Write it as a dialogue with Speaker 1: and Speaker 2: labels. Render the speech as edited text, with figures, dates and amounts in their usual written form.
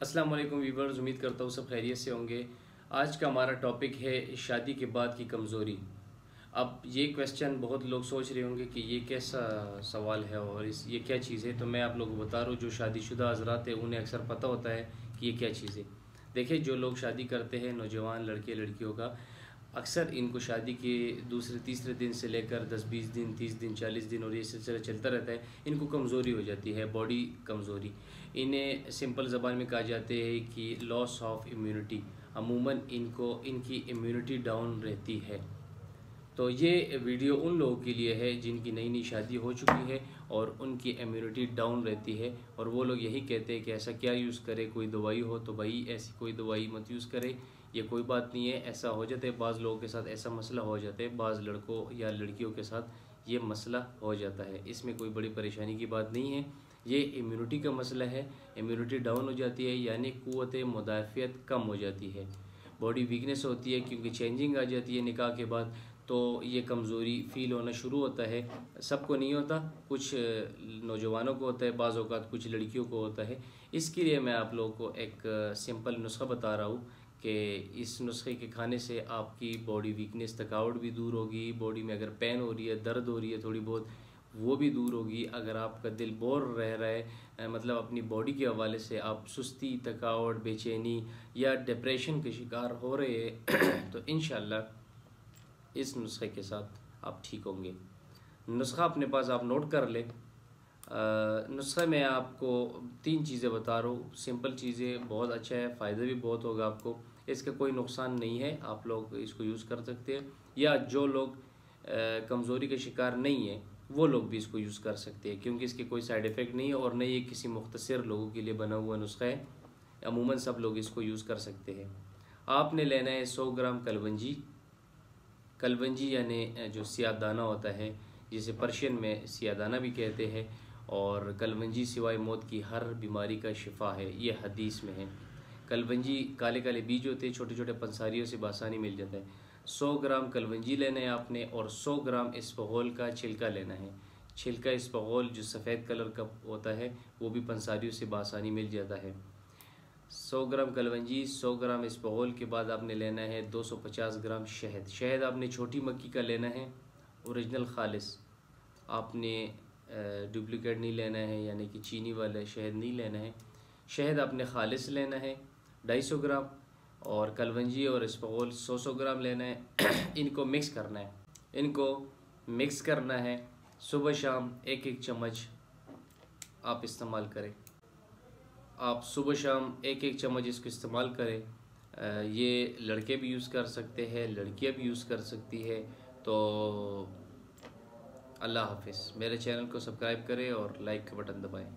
Speaker 1: अस्सलाम वालेकुम वीवर्स, उम्मीद करता हूँ सब खैरियत से होंगे। आज का हमारा टॉपिक है शादी के बाद की कमज़ोरी। अब ये क्वेश्चन बहुत लोग सोच रहे होंगे कि ये कैसा सवाल है और ये क्या चीज़ है। तो मैं आप लोगों को बता रहा हूँ, जो शादीशुदा हज़रात हैं उन्हें अक्सर पता होता है कि ये क्या चीज़ है। देखिए, जो लोग शादी करते हैं, नौजवान लड़के लड़कियों का, अक्सर इनको शादी के दूसरे तीसरे दिन से लेकर 10-20 दिन, 30 दिन, 40 दिन और ये सिलसिला चलता रहता है। इनको कमज़ोरी हो जाती है, बॉडी कमज़ोरी। इन्हें सिंपल ज़बान में कहा जाते हैं कि लॉस ऑफ इम्यूनिटी। अमूमन इनकी इम्यूनिटी डाउन रहती है। तो ये वीडियो उन लोगों के लिए है जिनकी नई नई शादी हो चुकी है और उनकी इम्यूनिटी डाउन रहती है, और वो लोग यही कहते हैं कि ऐसा क्या यूज़ करें, कोई दवाई हो तो भाई ऐसी कोई दवाई मत यूज़ करें, ये कोई बात नहीं है। ऐसा हो जाता है, बाज़ लोगों के साथ ऐसा मसला हो जाता है, बाज़ लड़कों या लड़कियों के साथ ये मसला हो जाता है। इसमें कोई बड़ी परेशानी की बात नहीं है, ये इम्यूनिटी का मसला है। इम्यूनिटी डाउन हो जाती है यानी क़ुव्वत मुदाफ़ियत कम हो जाती है, बॉडी वीकनेस होती है क्योंकि चेंजिंग आ जाती है निकाह के बाद। तो ये कमज़ोरी फ़ील होना शुरू होता है। सबको नहीं होता, कुछ नौजवानों को होता है, बाज़ औक़ात कुछ लड़कियों को होता है। इसके लिए मैं आप लोगों को एक सिंपल नुस्ख़ा बता रहा हूँ कि इस नुस्खे के खाने से आपकी बॉडी वीकनेस, थकावट भी दूर होगी, बॉडी में अगर पेन हो रही है, दर्द हो रही है थोड़ी बहुत, वो भी दूर होगी। अगर आपका दिल बोर रह रहा है, मतलब अपनी बॉडी के हवाले से आप सुस्ती, थकावट, बेचैनी या डिप्रेशन के शिकार हो रहे हैं तो इंशाअल्लाह इस नुस्खे के साथ आप ठीक होंगे। नुस्खा अपने पास आप नोट कर लें। नुस्खे में आपको 3 चीज़ें बता रहा हूँ, सिंपल चीज़ें, बहुत अच्छा है, फ़ायदा भी बहुत होगा आपको, इसका कोई नुकसान नहीं है, आप लोग इसको यूज़ कर सकते हैं। या जो लोग कमज़ोरी के शिकार नहीं है वो लोग भी इसको यूज़ कर सकते हैं, क्योंकि इसके कोई साइड इफ़ेक्ट नहीं है और न ये किसी मुख्तसर लोगों के लिए बना हुआ नुस्खा है। अमूमन सब लोग इसको यूज़ कर सकते हैं। आपने लेना है 100 ग्राम कलवंजी। कलवंजी यानी जो सियादाना होता है, जिसे पर्शियन में सियादाना भी कहते हैं, और कलवंजी सिवाय मौत की हर बीमारी का शिफा है, ये हदीस में है। कलवंजी काले काले बीज होते हैं, छोटे छोटे पंसारियों से बासानी मिल जाता है। 100 ग्राम कलवंजी लेना है आपने, और 100 ग्राम इसबगोल का छिलका लेना है। छिलका इसबगोल जो सफ़ेद कलर का होता है वो भी पंसारियों से बासानी मिल जाता है। 100 ग्राम कलवंजी, 100 ग्राम इसबगोल के बाद आपने लेना है 250 ग्राम शहद। शहद आपने छोटी मक्की का लेना है, ओरिजिनल खालिस। आपने डुप्लिकेट नहीं लेना है, यानी कि चीनी वाला शहद नहीं लेना है। शहद आपने खालिस लेना है 250 ग्राम, और कलवंजी और इसबगोल 100 ग्राम लेना है। इनको मिक्स करना है, इनको मिक्स करना है। सुबह शाम 1-1 चम्मच आप इस्तेमाल करें। आप सुबह शाम 1-1 चम्मच इसको इस्तेमाल करें। ये लड़के भी यूज़ कर सकते हैं, लड़कियां भी यूज़ कर सकती है। तो अल्लाह हाफिज़। मेरे चैनल को सब्सक्राइब करें और लाइक का बटन दबाएं।